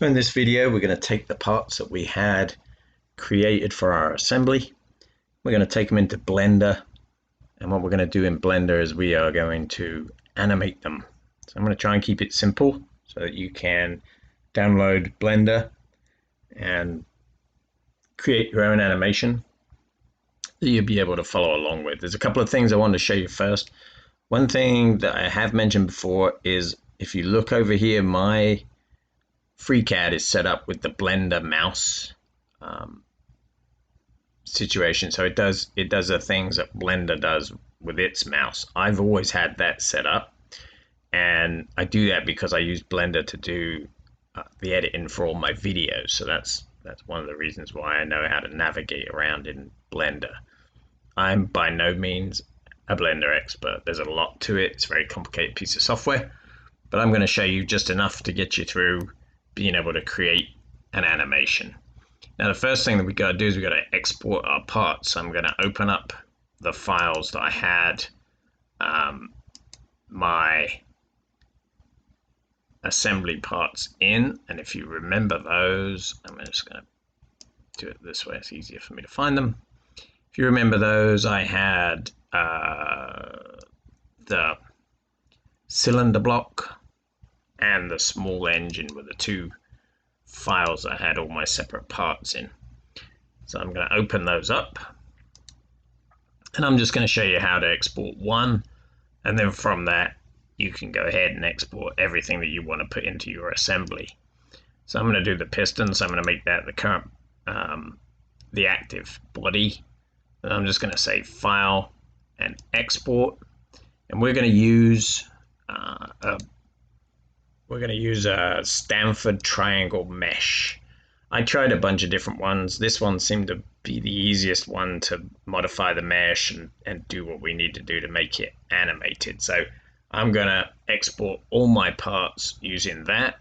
So in this video, we're going to take the parts that we had created for our assembly. We're going to take them into Blender. And what we're going to do in Blender is we are going to animate them. So I'm going to try and keep it simple so that you can download Blender and create your own animation that you'll be able to follow along with. There's a couple of things I want to show you first. One thing that I have mentioned before is if you look over here, my FreeCAD is set up with the Blender mouse situation, so it does the things that Blender does with its mouse. I've always had that set up, and I do that because I use Blender to do the editing for all my videos. So that's one of the reasons why I know how to navigate around in Blender. I'm by no means a Blender expert. There's a lot to it. It's a very complicated piece of software, but I'm going to show you just enough to get you through being able to create an animation. Now, the first thing that we got to do is we got to export our parts. So I'm going to open up the files that I had my assembly parts in, and if you remember those, I'm just going to do it this way. It's easier for me to find them. If you remember those, I had the cylinder block and the small engine were the two files I had all my separate parts in. So I'm going to open those up, and I'm just going to show you how to export one, and then from that you can go ahead and export everything that you want to put into your assembly. So I'm going to do the piston, so I'm going to make that the current the active body, and I'm just going to say file and export, and we're going to use a Stanford triangle mesh. I tried a bunch of different ones. This one seemed to be the easiest one to modify the mesh and do what we need to do to make it animated. So I'm going to export all my parts using that.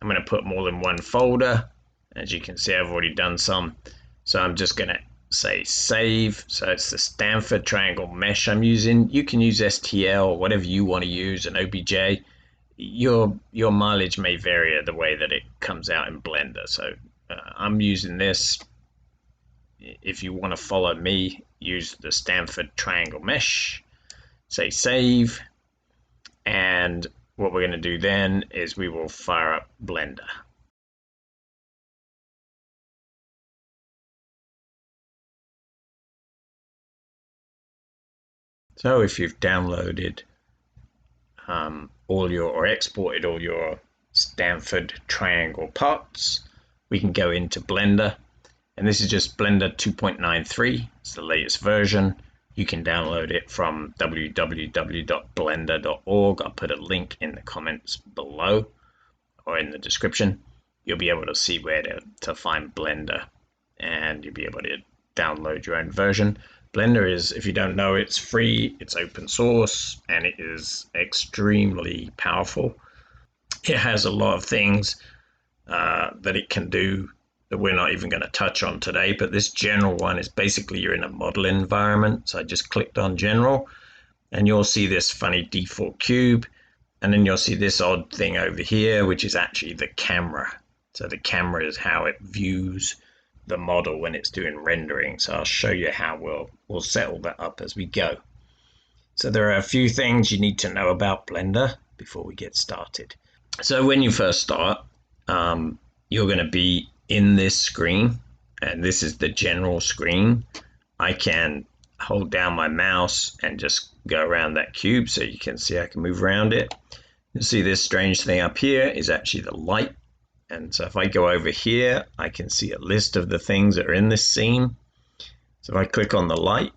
I'm going to put them all in one folder. As you can see, I've already done some. So I'm just going to say save. So it's the Stanford triangle mesh I'm using. You can use STL, whatever you want to use, an OBJ. Your mileage may vary the way that it comes out in Blender. So I'm using this. If you want to follow me, use the Stanford triangle mesh. Say save. And what we're going to do then is we will fire up Blender. So if you've downloaded or exported all your Stanford triangle parts, we can go into Blender, and this is just Blender 2.93. It's the latest version. You can download it from www.blender.org. I'll put a link in the comments below or in the description. You'll be able to see where to find Blender, and you'll be able to download your own version. Blender is, if you don't know, it's free, it's open source, and it is extremely powerful. It has a lot of things that it can do that we're not even going to touch on today, but this general one is basically you're in a model environment. So I just clicked on general, and you'll see this funny default cube, and then you'll see this odd thing over here, which is actually the camera. So the camera is how it views the model when it's doing rendering. So I'll show you how we'll settle that up as we go. So there are a few things you need to know about Blender before we get started. So when you first start, you're going to be in this screen, and this is the general screen. I can hold down my mouse and just go around that cube, so you can see I can move around it. You'll see this strange thing up here is actually the light. And so if I go over here, I can see a list of the things that are in this scene. So if I click on the light,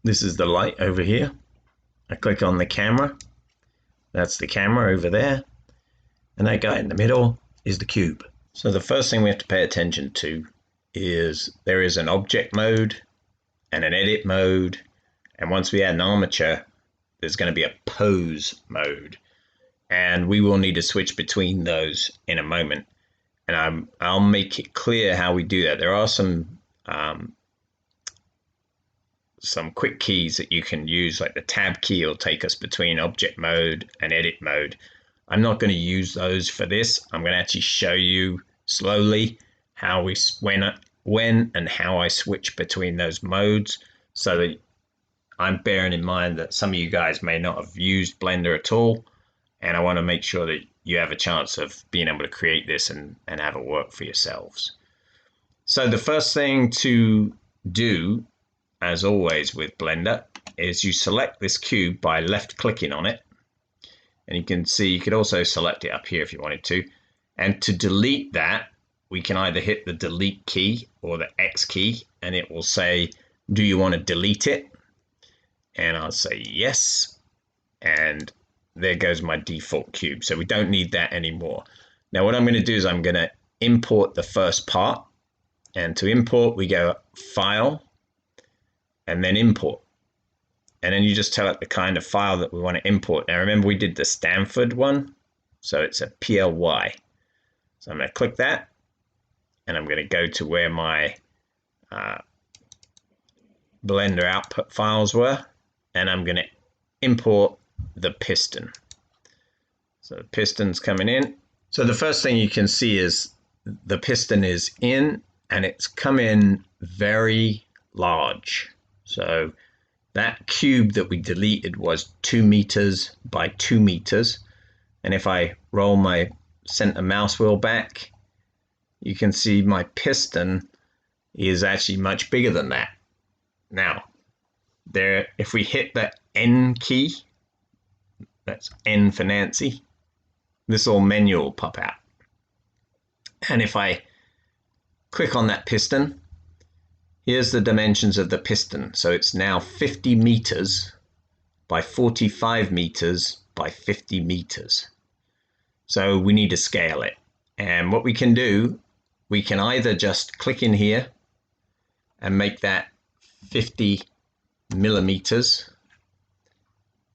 this is the light over here. I click on the camera, that's the camera over there. And that guy in the middle is the cube. So the first thing we have to pay attention to is there is an object mode and an edit mode. And once we add an armature, there's going to be a pose mode. And we will need to switch between those in a moment. And I'll make it clear how we do that. There are some quick keys that you can use, like the tab key will take us between object mode and edit mode. I'm not going to use those for this. I'm going to actually show you slowly how when and how I switch between those modes, so that I'm bearing in mind that some of you guys may not have used Blender at all, and I want to make sure that you have a chance of being able to create this and have it work for yourselves. So the first thing to do, as always with Blender, is you select this cube by left clicking on it. And you can see you could also select it up here if you wanted to. And to delete that, we can either hit the delete key or the X key, and it will say, do you want to delete it? And I'll say yes. And there goes my default cube. So we don't need that anymore. Now what I'm going to do is I'm going to import the first part. And to import, we go File, and then Import. And then you just tell it the kind of file that we want to import. Now remember, we did the Stanford one, so it's a PLY. So I'm going to click that, and I'm going to go to where my Blender output files were, and I'm going to import the piston. So the piston's coming in. So the first thing you can see is the piston is in, and it's come in very large. So that cube that we deleted was 2 meters by 2 meters. And if I roll my center mouse wheel back, you can see my piston is actually much bigger than that. Now, if we hit the N key, that's N for Nancy, this little menu will pop out. And if I click on that piston, here's the dimensions of the piston. So it's now 50 meters by 45 meters by 50 meters. So we need to scale it. And what we can do, we can either just click in here and make that 50 millimeters,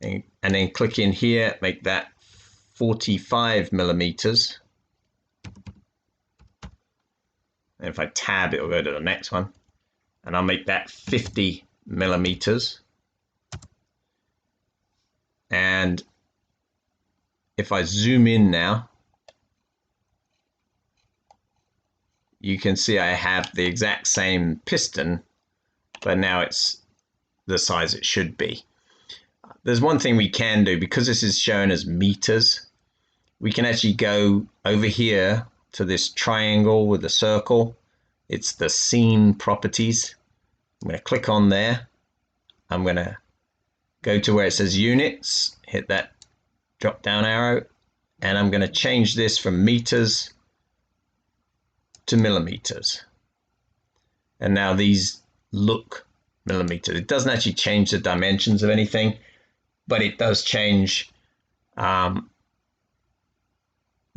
and then click in here, make that 45 millimeters. And if I tab, it will go to the next one. And I'll make that 50 millimeters. And if I zoom in now, you can see I have the exact same piston, but now it's the size it should be. There's one thing we can do, because this is shown as meters, we can actually go over here to this triangle with a circle. It's the scene properties. I'm going to click on there. I'm going to go to where it says units, hit that drop down arrow, and I'm going to change this from meters to millimeters. And now these look millimeters. It doesn't actually change the dimensions of anything, but it does change the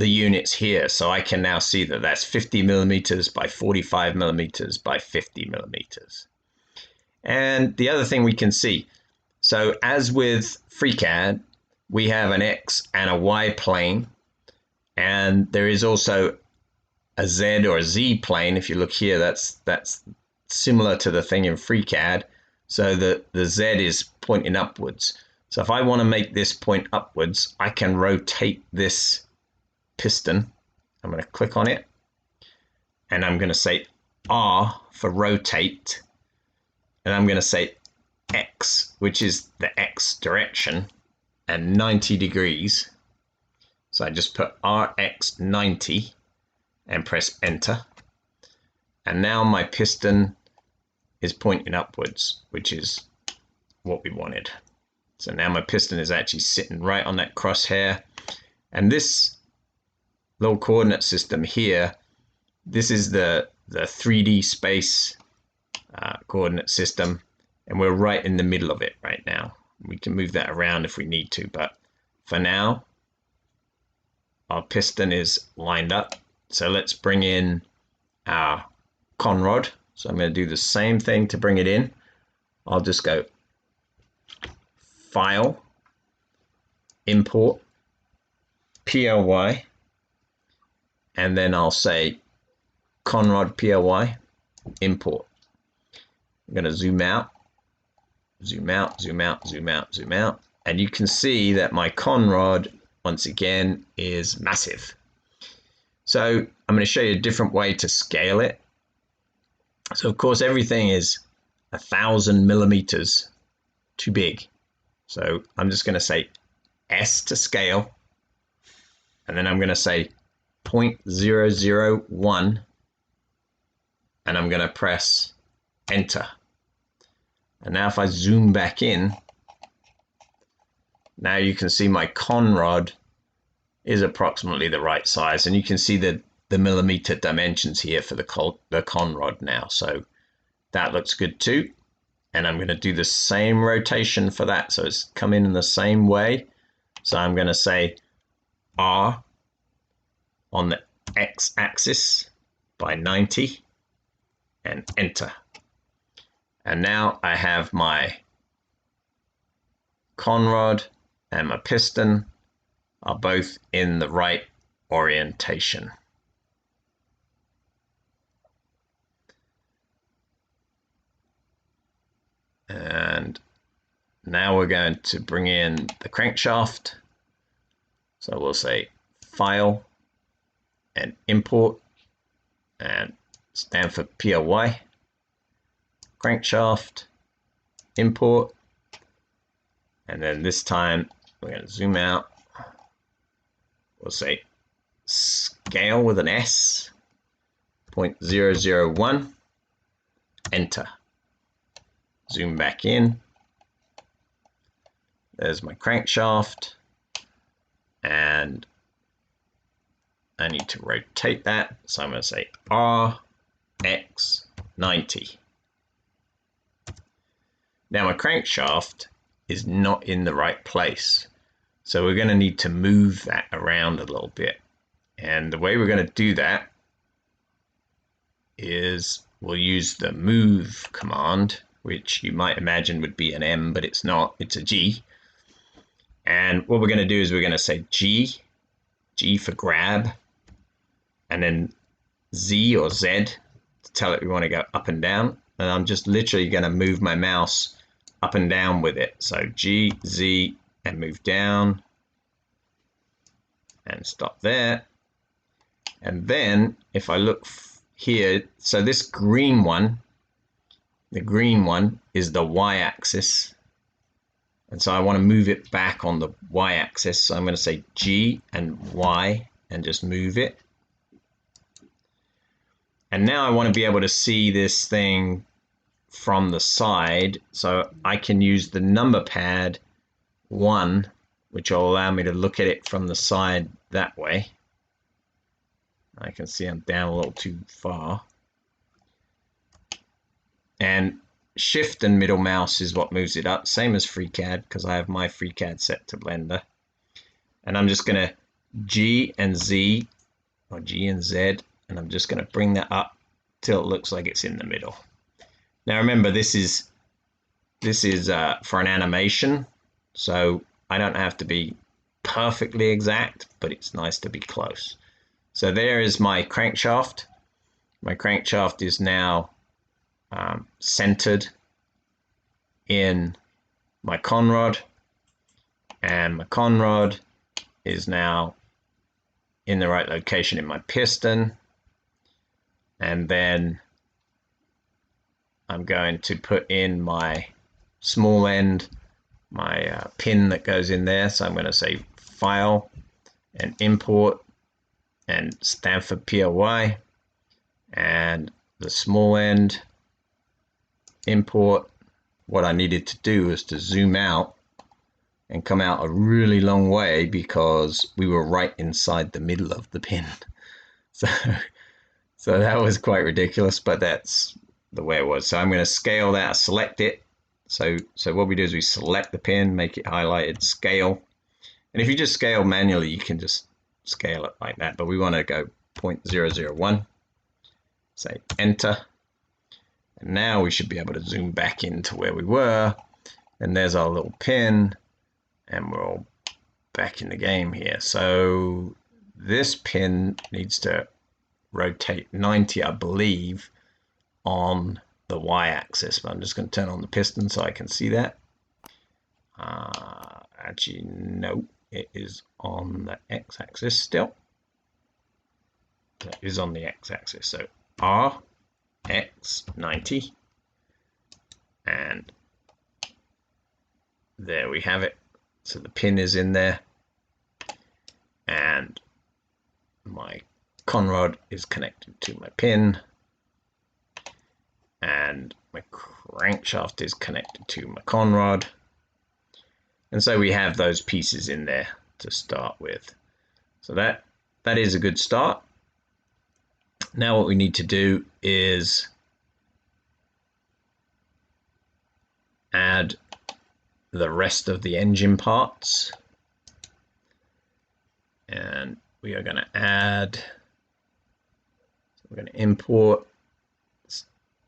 units here. So I can now see that that's 50 millimeters by 45 millimeters by 50 millimeters. And the other thing we can see, so as with FreeCAD, we have an X and a Y plane, and there is also a Z or a Z plane. If you look here, that's similar to the thing in FreeCAD. So the Z is pointing upwards. So if I want to make this point upwards, I can rotate this piston. I'm going to click on it, and I'm going to say R for rotate, and I'm going to say X, which is the X direction, and 90 degrees. So I just put RX 90 and press enter. And now my piston is pointing upwards, which is what we wanted. So now my piston is actually sitting right on that crosshair. And this little coordinate system here, this is the 3D space coordinate system, and we're right in the middle of it right now. We can move that around if we need to, but for now, our piston is lined up. So let's bring in our conrod. So I'm going to do the same thing to bring it in. I'll just go File, Import, PLY, and then I'll say conrod PLY, Import. I'm going to zoom out, zoom out, zoom out, zoom out, zoom out, and you can see that my conrod once again, is massive. So I'm going to show you a different way to scale it. So of course, everything is 1,000 millimeters too big. So I'm just going to say S to scale, and then I'm going to say 0.001, and I'm going to press enter. And now if I zoom back in, now you can see my conrod is approximately the right size, and you can see the millimeter dimensions here for the conrod now. So that looks good too. And I'm going to do the same rotation for that, so it's coming in the same way. So I'm going to say R on the x-axis by 90 and enter. And now I have my conrod and my piston are both in the right orientation. And now we're going to bring in the crankshaft. So we'll say File and Import, and stand for POY. Crankshaft, Import, and then this time we're going to zoom out. We'll say Scale with an S, 0.001, enter. Zoom back in. There's my crankshaft, and I need to rotate that. So I'm going to say RX90. Now my crankshaft is not in the right place. So we're going to need to move that around a little bit. And the way we're going to do that is we'll use the move command, which you might imagine would be an M, but it's not, it's a G. And what we're going to do is we're going to say G for grab, and then Z or Z to tell it we want to go up and down. And I'm just literally going to move my mouse up and down with it. So G, Z, and move down and stop there. And then if I look here, so this green one, the green one is the y-axis. And so I want to move it back on the y-axis. So I'm going to say G and Y and just move it. And now I want to be able to see this thing from the side. So I can use the number pad 1, which will allow me to look at it from the side that way. I can see I'm down a little too far. And Shift and middle mouse is what moves it up, same as FreeCAD, because I have my FreeCAD set to Blender. And I'm just going to G and Z, or G and Z, and I'm just going to bring that up till it looks like it's in the middle. Now remember, this is for an animation, so I don't have to be perfectly exact, but it's nice to be close. So there is my crankshaft. My crankshaft is now centered in my conrod, and my conrod is now in the right location in my piston. And then I'm going to put in my small end, my pin that goes in there. So I'm going to say File and Import and stand for POY, and the small end, import. What I needed to do was to zoom out and come out a really long way because we were right inside the middle of the pin. So that was quite ridiculous, but that's the way it was. So I'm going to scale that, select it. So what we do is we select the pin, make it highlighted, scale. And if you just scale manually, you can just scale it like that. But we want to go 0.001. Say enter. And now we should be able to zoom back into where we were. And there's our little pin. And we're all back in the game here. So this pin needs to rotate 90, I believe, on the y-axis. But I'm just going to turn on the piston so I can see that. Actually, no, it is on the x-axis still. So it is on the x-axis. So R, X, 90. And there we have it. So the pin is in there. And my conrod is connected to my pin. And my crankshaft is connected to my conrod. And so we have those pieces in there to start with. So that is a good start. Now what we need to do is add the rest of the engine parts. And we are going to add, we're going to import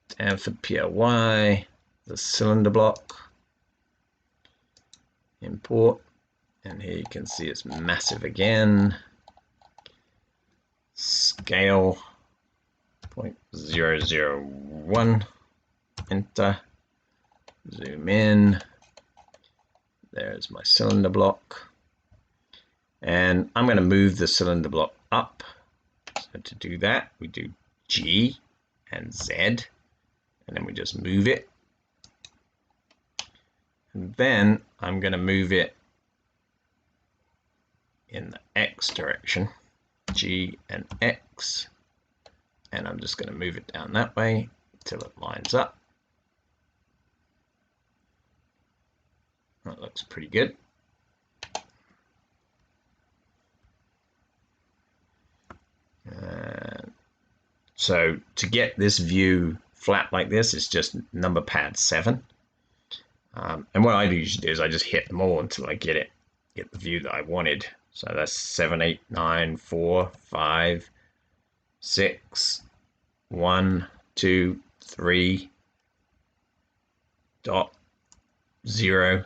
Stanford PLY, the cylinder block, import, and here you can see it's massive again, scale 0.001, enter, zoom in, there's my cylinder block, and I'm going to move the cylinder block up. So to do that we do G and Z, and then we just move it, and then I'm going to move it in the X direction, G and X, and I'm just going to move it down that way until it lines up. That looks pretty good. So to get this view flat like this, it's just number pad 7. And what I usually do is I just hit them all until I get the view that I wanted. So that's 7, 8, 9, 4, 5, 6, 1, 2, 3, dot, 0,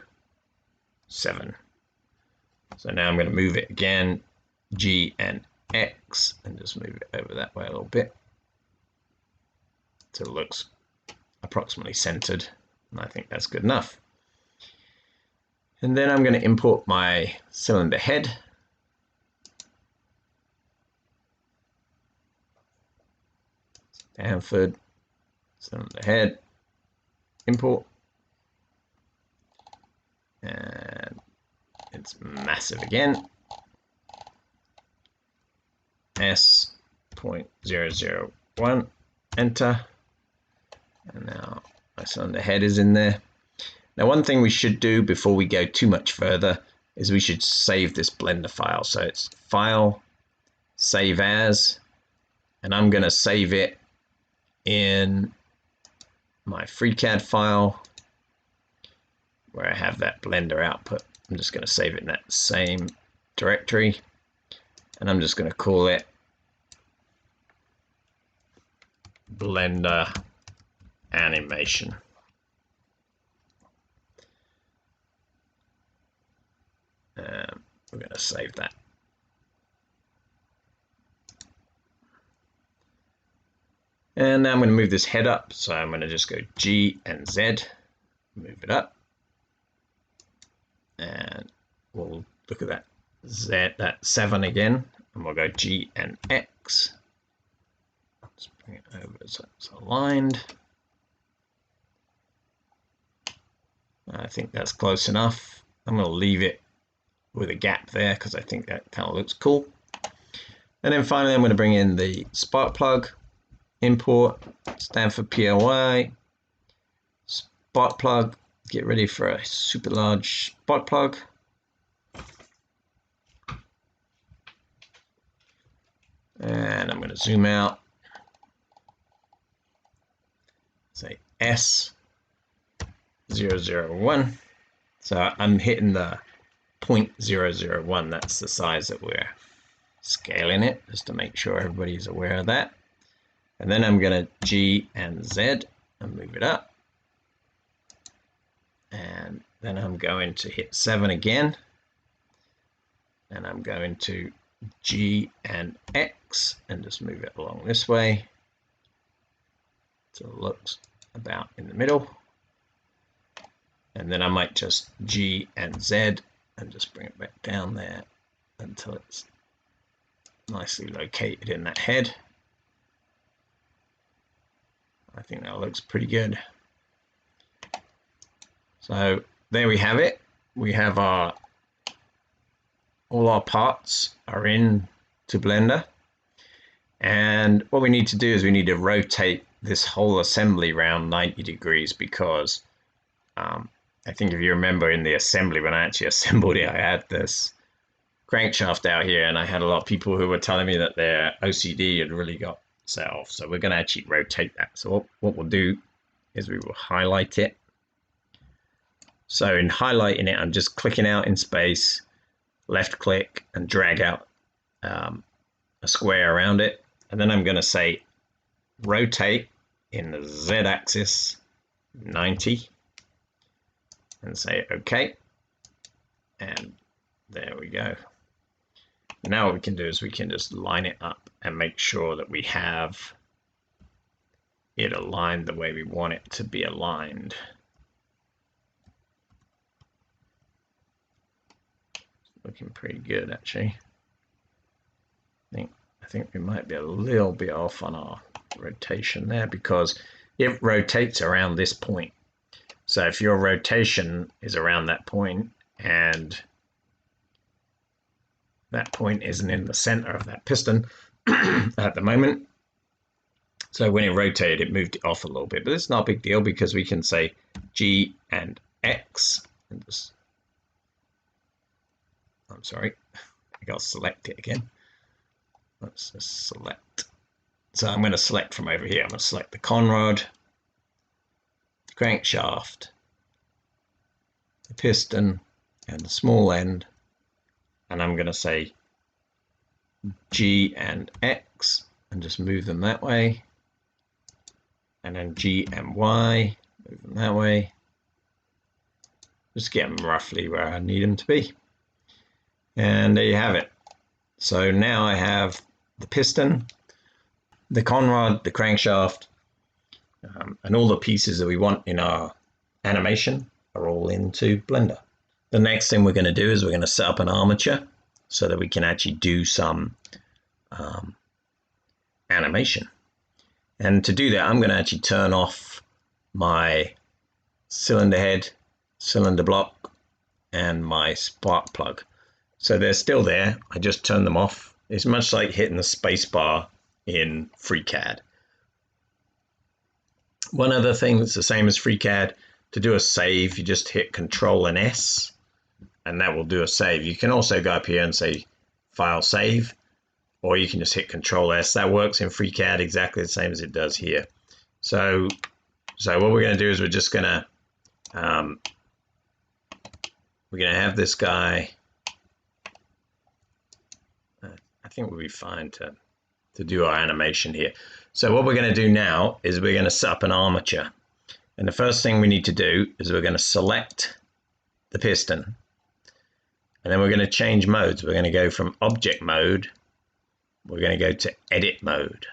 7. So now I'm going to move it again, G and X, and just move it over that way a little bit so it looks approximately centered, and I think that's good enough. And then I'm going to import my cylinder head. Stanford cylinder head, import, and it's massive again, S.001, enter, and now my cylinder head is in there. Now one thing we should do before we go too much further is we should save this Blender file. So it's File, Save As, and I'm going to save it in my FreeCAD file where I have that Blender output. I'm just going to save it in that same directory, and I'm just going to call it Blender Animation. We're going to save that. And now I'm going to move this head up, so I'm going to just go G and Z, move it up, and we'll look at that Z, that 7 again, and we'll go G and X. Let's bring it over so it's aligned. I think that's close enough. I'm going to leave it with a gap there because I think that kind of looks cool. And then finally I'm going to bring in the spark plug, import, Stanford PLY, spark plug, get ready for a super large spark plug. And I'm going to zoom out, say S.001. So I'm hitting the 0.001, that's the size that we're scaling it, just to make sure everybody's aware of that. And then I'm going to G and Z and move it up. And then I'm going to hit 7 again. And I'm going to G and X and just move it along this way so it looks about in the middle. And then I might just G and Z and just bring it back down there until it's nicely located in that head. I think that looks pretty good. So there we have it. We have all our parts are in to Blender. And what we need to do is we need to rotate this whole assembly around 90 degrees because I think if you remember in the assembly, when I actually assembled it, I had this crankshaft out here and I had a lot of people who were telling me that their OCD had really got set off. So we're going to actually rotate that. So what we'll do is we will highlight it. So in highlighting it, I'm just clicking out in space, left click and drag out a square around it. And then I'm going to say rotate in the Z axis 90 and say OK. And there we go. Now what we can do is we can just line it up and make sure that we have it aligned the way we want it to be aligned. Looking pretty good, actually. I think we might be a little bit off on our rotation there because it rotates around this point. So if your rotation is around that point and that point isn't in the center of that piston at the moment, so when it rotated, it moved it off a little bit, but it's not a big deal because we can say G and X and just, I'm sorry, I got to select it again. Let's just select. So I'm going to select from over here. I'm going to select the conrod, the crankshaft, the piston, and the small end. And I'm going to say G and X and just move them that way. And then G and Y, move them that way. Just get them roughly where I need them to be. And there you have it. So now I have the piston, the conrod, the crankshaft, and all the pieces that we want in our animation are all into Blender. The next thing we're going to do is we're going to set up an armature so that we can actually do some animation. And to do that, I'm going to actually turn off my cylinder head, cylinder block, and my spark plug. So they're still there. I just turned them off. It's much like hitting the space bar in FreeCAD. One other thing that's the same as FreeCAD, to do a save, you just hit Control and S, and that will do a save. You can also go up here and say File Save, or you can just hit Control S. That works in FreeCAD exactly the same as it does here. So what we're going to do is we're just going to have this guy. I think we'll be fine to do our animation here. So what we're going to do now is we're going to set up an armature. And the first thing we need to do is we're going to select the piston. And then we're going to change modes. We're going to go from object mode. We're going to go to edit mode.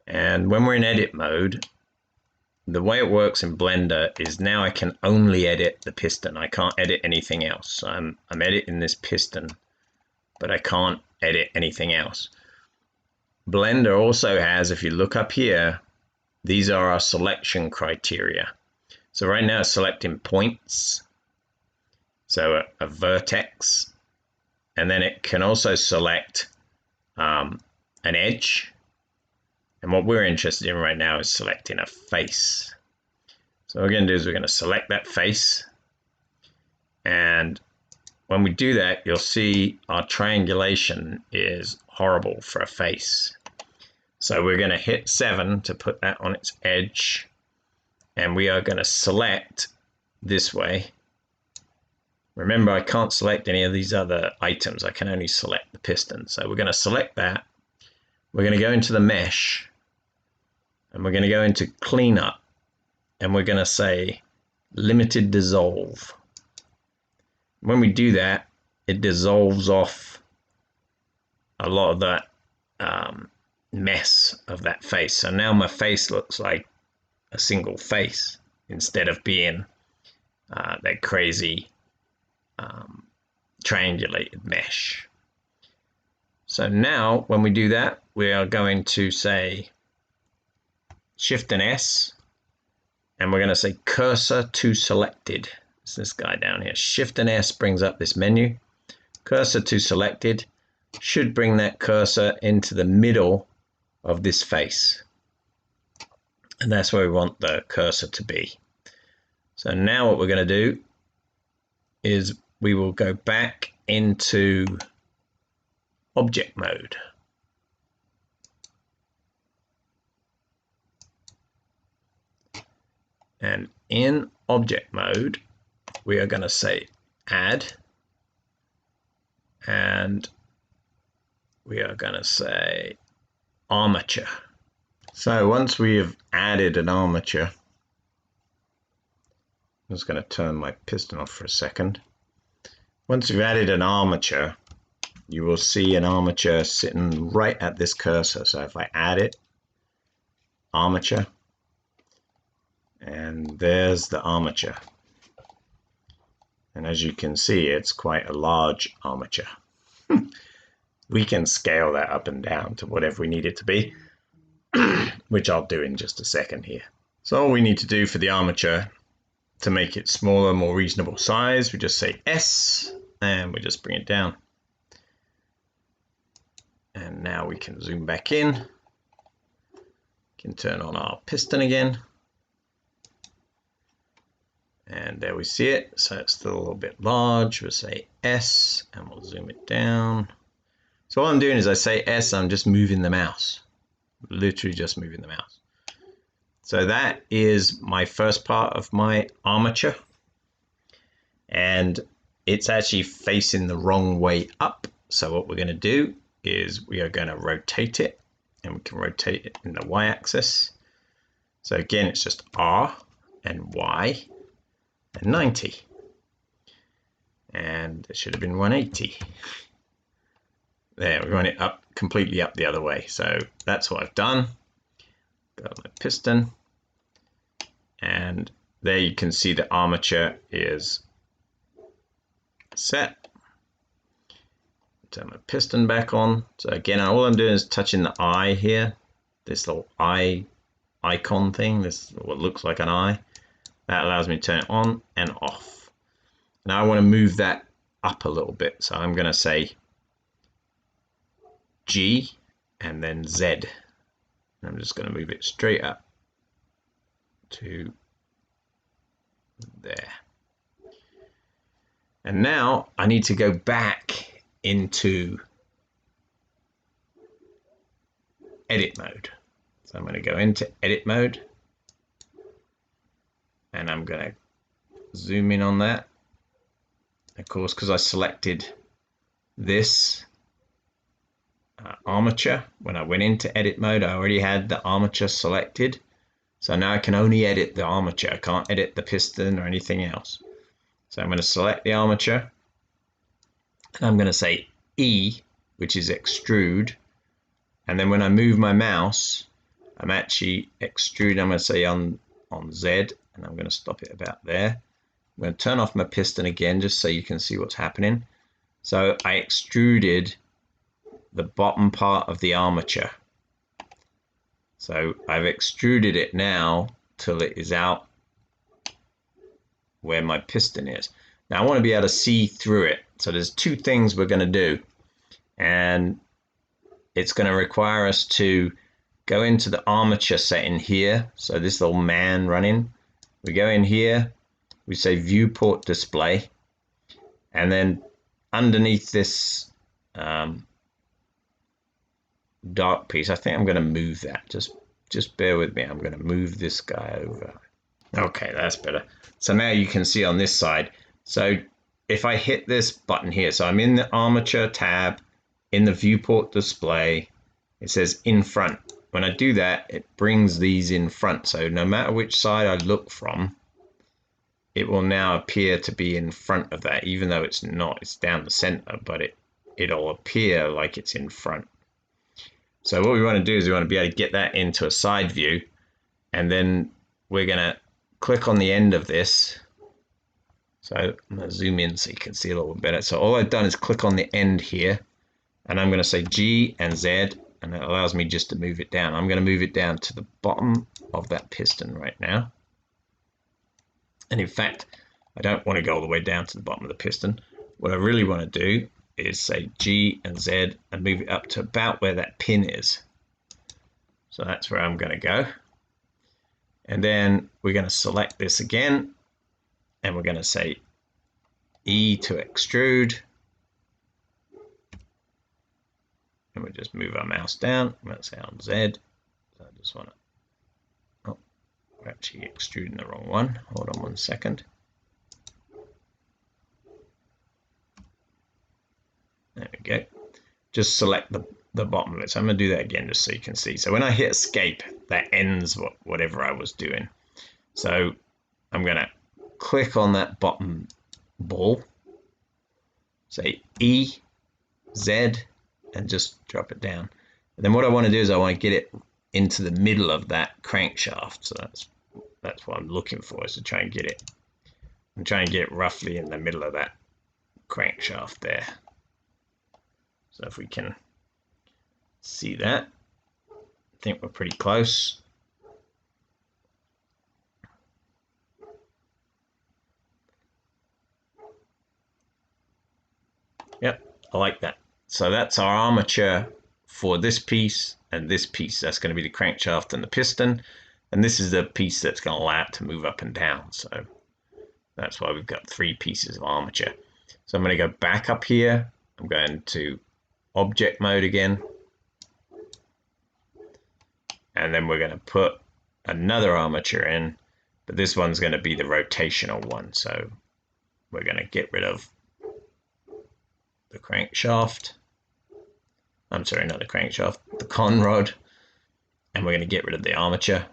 And when we're in edit mode, the way it works in Blender is now I can only edit the piston. I can't edit anything else. So I'm editing this piston, but I can't edit anything else. Blender also has, if you look up here, these are our selection criteria. So right now it's selecting points, so a vertex, and then it can also select an edge. And what we're interested in right now is selecting a face. So what we're going to do is we're going to select that face, and when we do that, you'll see our triangulation is horrible for a face. So we're going to hit 7 to put that on its edge, and we are going to select this way. Remember, I can't select any of these other items. I can only select the piston. So we're going to select that. We're going to go into the mesh, and we're going to go into cleanup, and we're going to say limited dissolve. When we do that, it dissolves off a lot of that mess of that face. So now my face looks like a single face instead of being that crazy triangulated mesh. So now when we do that, we are going to say Shift and S, and we're going to say cursor to selected. It's this guy down here. Shift and S brings up this menu. Cursor to selected should bring that cursor into the middle of this face. And that's where we want the cursor to be. So now what we're going to do is we will go back into object mode. And in object mode, we are going to say add, and we are going to say armature. So once we have added an armature, I'm just going to turn my piston off for a second. Once you've added an armature, you will see an armature sitting right at this cursor. So if I add it, armature, and there's the armature. And as you can see, it's quite a large armature. We can scale that up and down to whatever we need it to be, which I'll do in just a second here. So all we need to do for the armature to make it smaller, more reasonable size, we just say S, and we just bring it down. And now we can zoom back in. We can turn on our piston again. And there we see it. So it's still a little bit large. We'll say S, and we'll zoom it down. So all I'm doing is I say S, I'm just moving the mouse. Literally just moving the mouse. So that is my first part of my armature. And it's actually facing the wrong way up. So what we're going to do is we are going to rotate it, and we can rotate it in the y-axis. So again, it's just R and Y and 90. And it should have been 180. There, we want it up, completely up the other way. So that's what I've done. Got my piston. And there you can see the armature is set. Turn my piston back on. So again, all I'm doing is touching the eye here. This little eye icon thing, this what looks like an eye. That allows me to turn it on and off. Now I want to move that up a little bit. So I'm going to say G and then Z. And I'm just going to move it straight up to there. And now I need to go back into edit mode. So I'm going to go into edit mode, and I'm going to zoom in on that. Of course, because I selected this armature when I went into edit mode, I already had the armature selected. So now I can only edit the armature. I can't edit the piston or anything else. So I'm going to select the armature, and I'm going to say E, which is extrude. And then when I move my mouse, I'm actually extrude. I'm going to say on Z, and I'm going to stop it about there. I'm going to turn off my piston again, just so you can see what's happening. So I extruded the bottom part of the armature. So I've extruded it now till it is out where my piston is. Now I want to be able to see through it. So there's two things we're going to do. And it's going to require us to go into the armature setting here. So this little man running. We go in here, we say viewport display. And then underneath this dark piece, I think I'm going to move that. Just bear with me. I'm going to move this guy over. Okay, that's better. So now you can see on this side. So if I hit this button here, so I'm in the armature tab, in the viewport display, it says in front. When I do that, it brings these in front. So no matter which side I look from, it will now appear to be in front of that, even though it's not. It's down the center, but it'll appear like it's in front. So what we want to do is we want to be able to get that into a side view, and then we're going to click on the end of this, So I'm going to zoom in so you can see a little bit better. So all I've done is click on the end here, and I'm going to say G and Z, and it allows me just to move it down. I'm going to move it down to the bottom of that piston right now. And in fact, I don't want to go all the way down to the bottom of the piston. What I really want to do is say G and Z and move it up to about where that pin is. So that's where I'm going to go. And then we're going to select this again, and we're going to say E to extrude. And we'll just move our mouse down. I'm going to say on Z. So I just want to, oh, we're actually extruding the wrong one. Hold on one second. There we go. Just select the bottom of it. So I'm going to do that again just so you can see. So when I hit escape, that ends whatever I was doing. So I'm going to click on that bottom ball, say E, Z, and just drop it down. And then what I want to do is I want to get it into the middle of that crankshaft. So that's what I'm looking for, is to try and get it. I'm trying to get it roughly in the middle of that crankshaft there. So if we can see that, I think we're pretty close. Yep, I like that. So that's our armature for this piece and this piece. That's going to be the crankshaft and the piston. And this is the piece that's going to allow it to move up and down. So that's why we've got 3 pieces of armature. So I'm going to go back up here. I'm going to object mode again. And then we're going to put another armature in. But this one's going to be the rotational one. So we're going to get rid of the crankshaft. I'm sorry, not the crankshaft, the conrod. And we're going to get rid of the armature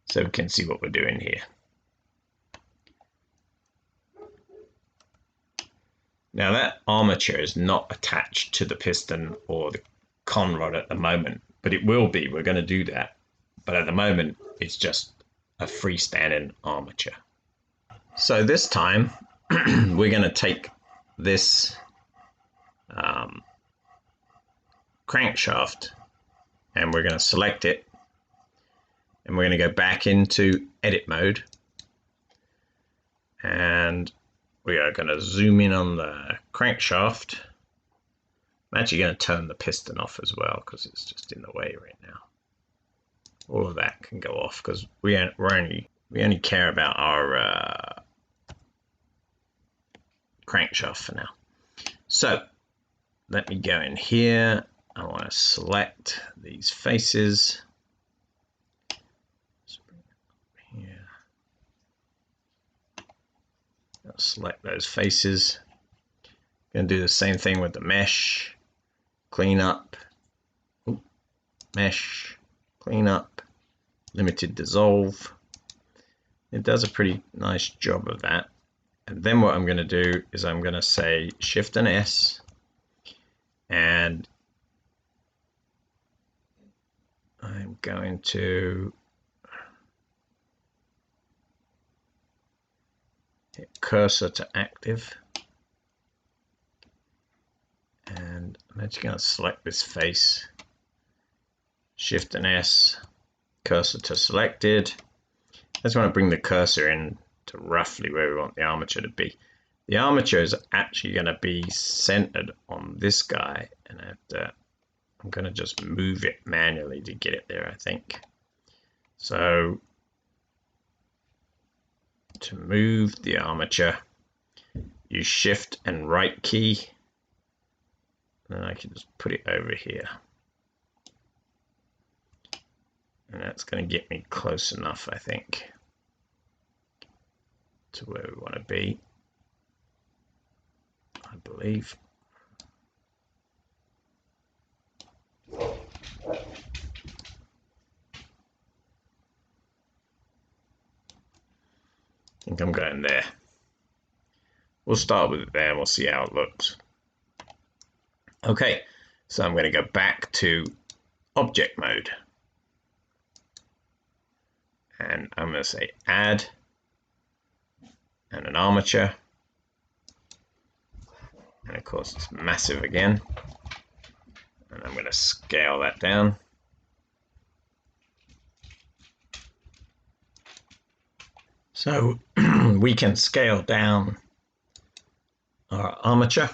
so we can see what we're doing here. Now that armature is not attached to the piston or the conrod at the moment, but it will be. We're going to do that. But at the moment, it's just a freestanding armature. So this time, we're going to take this crankshaft and we're going to select it, and we're going to go back into edit mode, and we are going to zoom in on the crankshaft. I'm actually going to turn the piston off as well because it's just in the way right now. All of that can go off because we only care about our crankshaft for now. So let me go in here. I want to select these faces. Here. I'll select those faces. Going to do the same thing with the mesh. Clean up. Ooh. Mesh. Clean up. Limited dissolve. It does a pretty nice job of that. And then what I'm going to do is I'm going to say Shift and S, and I'm going to hit cursor to active, and I'm actually going to select this face, Shift and S, cursor to selected. I just want to bring the cursor in to roughly where we want the armature to be. The armature is actually going to be centered on this guy, and I'm going to just move it manually to get it there, I think. So to move the armature, use Shift and right key, and I can just put it over here. And that's going to get me close enough, I think, to where we want to be, I believe. I think I'm going there. We'll start with it there and we'll see how it looks. Okay, so I'm going to go back to object mode. And I'm going to say add. and an armature. And of course it's massive again. And I'm going to scale that down. So we can scale down our armature.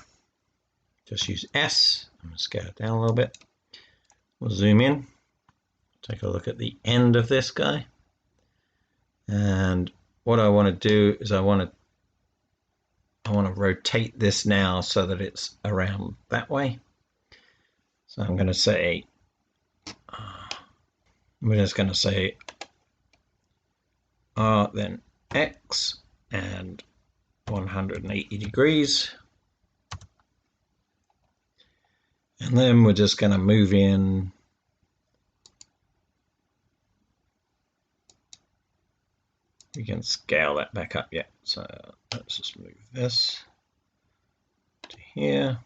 Just use S. I'm going to scale it down a little bit. We'll zoom in. Take a look at the end of this guy. And what I want to do is I want to rotate this now so that it's around that way. So I'm going to say, we're just going to say R then X and 180 degrees. And then we're just going to move in we can scale that back up yet. So let's just move this to here.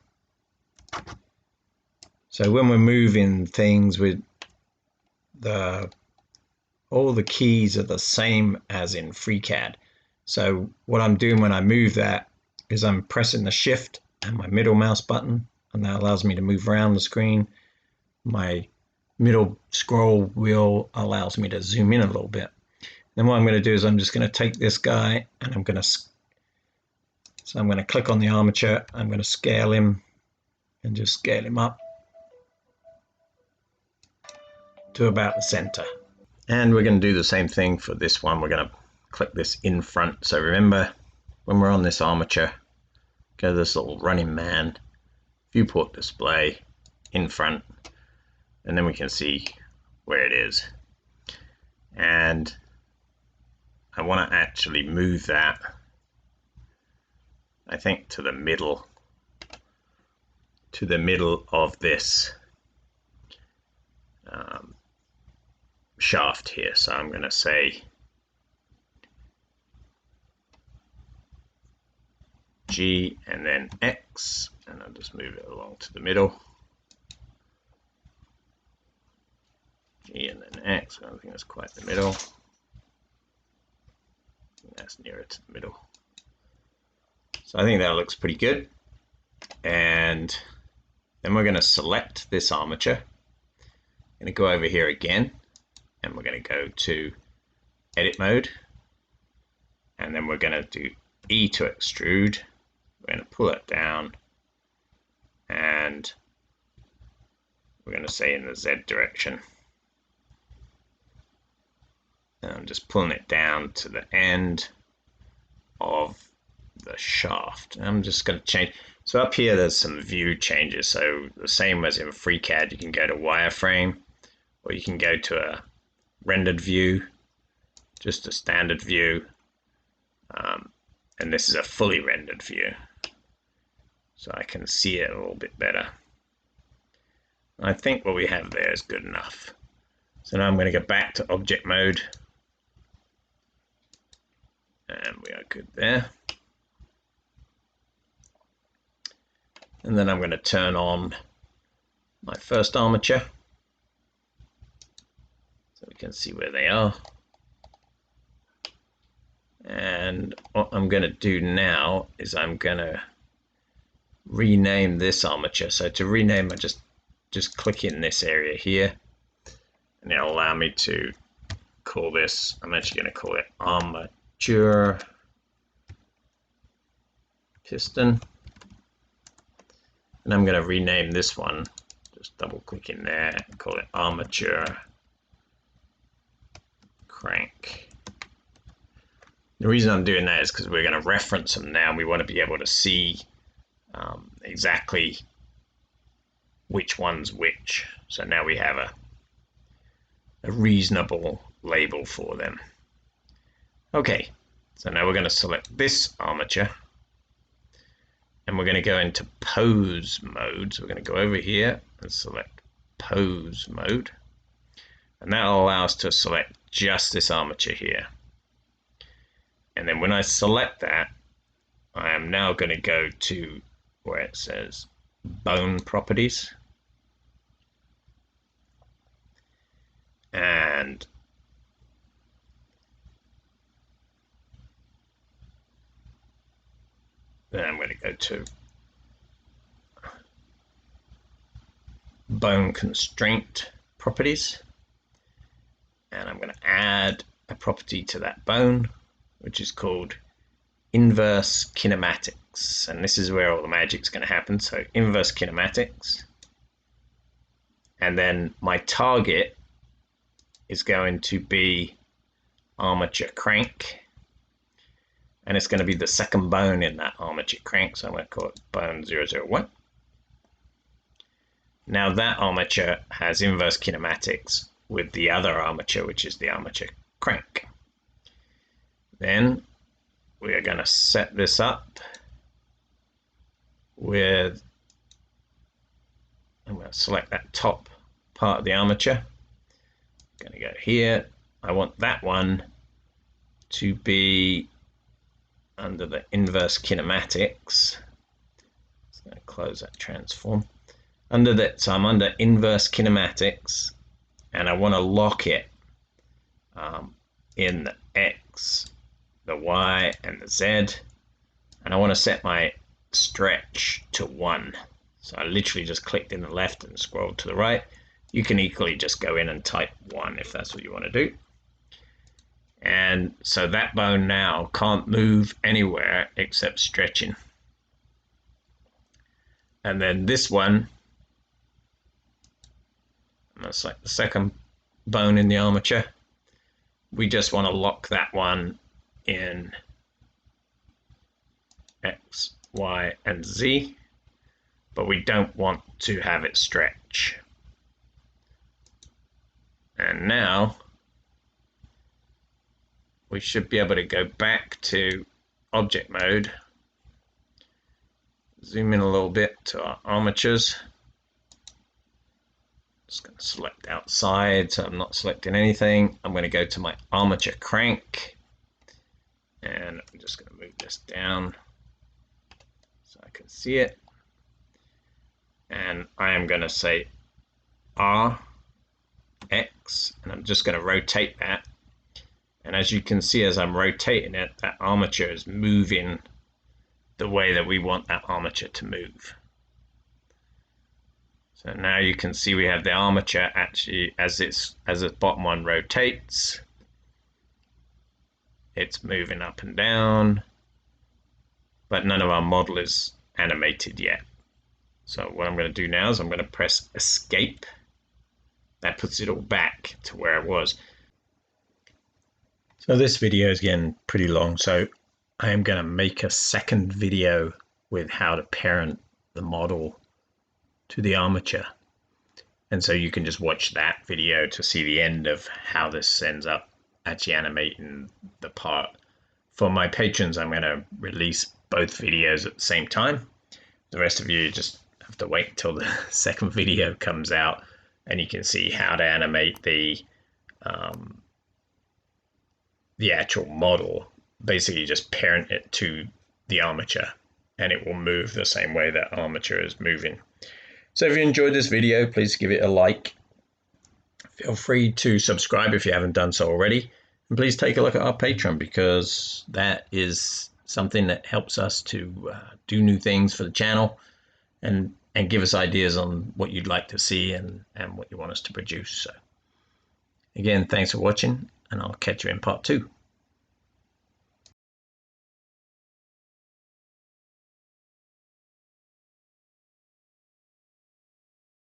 So when we're moving things with all the keys are the same as in FreeCAD. So what I'm doing when I move that is I'm pressing the shift and my middle mouse button, and that allows me to move around the screen. My middle scroll wheel allows me to zoom in a little bit. Then what I'm going to do is I'm just going to take this guy and I'm going to click on the armature. I'm going to scale him and just scale him up to about the center. And we're going to do the same thing for this one. We're going to click this in front. So remember, when we're on this armature, go to this little running man, viewport display, in front, and then we can see where it is. And I want to actually move that, I think, to the middle of this shaft here. So I'm going to say G and then X, and I'll just move it along to the middle. G and then X. I don't think that's quite the middle. That's nearer to the middle. So I think that looks pretty good. And then we're going to select this armature. I'm going to go over here again, and we're going to go to edit mode, and then we're going to do E to extrude. We're going to pull it down, and we're going to say in the Z direction. And I'm just pulling it down to the end of the shaft. I'm just going to change. So up here there's some view changes. So the same as in FreeCAD, you can go to wireframe, or you can go to a rendered view, just a standard view, and this is a fully rendered view, so I can see it a little bit better. I think what we have there is good enough. So now I'm going to go back to object mode, and we are good there. And then I'm going to turn on my first armature so we can see where they are. And what I'm going to do now is I'm going to rename this armature. So to rename, I just click in this area here, and it'll allow me to call this, I'm actually going to call it armature piston. And I'm going to rename this one, just double click in there and call it armature crank. The reason I'm doing that is because we're going to reference them now. We want to be able to see exactly which one's which. So now we have a reasonable label for them. Okay, so now we're going to select this armature, and we're going to go into pose mode. So we're going to go over here and select pose mode, and that will allow us to select just this armature here. And then when I select that, I am now going to go to where it says bone properties, and go to bone constraint properties, and I'm going to add a property to that bone, which is called inverse kinematics, and this is where all the magic's going to happen. So inverse kinematics, and then my target is going to be armature crank, and it's going to be the second bone in that armature crank, so I'm going to call it bone 001. Now that armature has inverse kinematics with the other armature, which is the armature crank. Then we are going to set this up with, I'm going to select that top part of the armature. I'm going to go here. I want that one to be under the inverse kinematics. I'm going to close that transform. Under that, so I'm under inverse kinematics, and I want to lock it in the X, the Y, and the Z, and I want to set my stretch to 1. So I literally just clicked in the left and scrolled to the right. You can equally just go in and type 1 if that's what you want to do. And so that bone now can't move anywhere except stretching. And then this one, that's like the second bone in the armature. We just want to lock that one in X, Y, and Z, but we don't want to have it stretch. And now we should be able to go back to object mode, zoom in a little bit to our armatures. Just going to select outside, so I'm not selecting anything. I'm going to go to my armature crank, and I'm just going to move this down so I can see it. And I am going to say R, X, and I'm just going to rotate that. And as you can see, as I'm rotating it, that armature is moving the way that we want that armature to move. So now you can see we have the armature actually, as its bottom one rotates, it's moving up and down, but none of our model is animated yet. So what I'm going to do now is I'm going to press escape. That puts it all back to where it was. So this video is getting pretty long, so I am going to make a second video with how to parent the model to the armature. And so you can just watch that video to see the end of how this ends up actually animating the part. For my patrons, I'm going to release both videos at the same time. The rest of you just have to wait until the second video comes out and you can see how to animate the actual model. Basically just parent it to the armature and it will move the same way that armature is moving. So if you enjoyed this video, please give it a like. Feel free to subscribe if you haven't done so already. And please take a look at our Patreon, because that is something that helps us to do new things for the channel and give us ideas on what you'd like to see and what you want us to produce. So again, thanks for watching, and I'll catch you in part 2.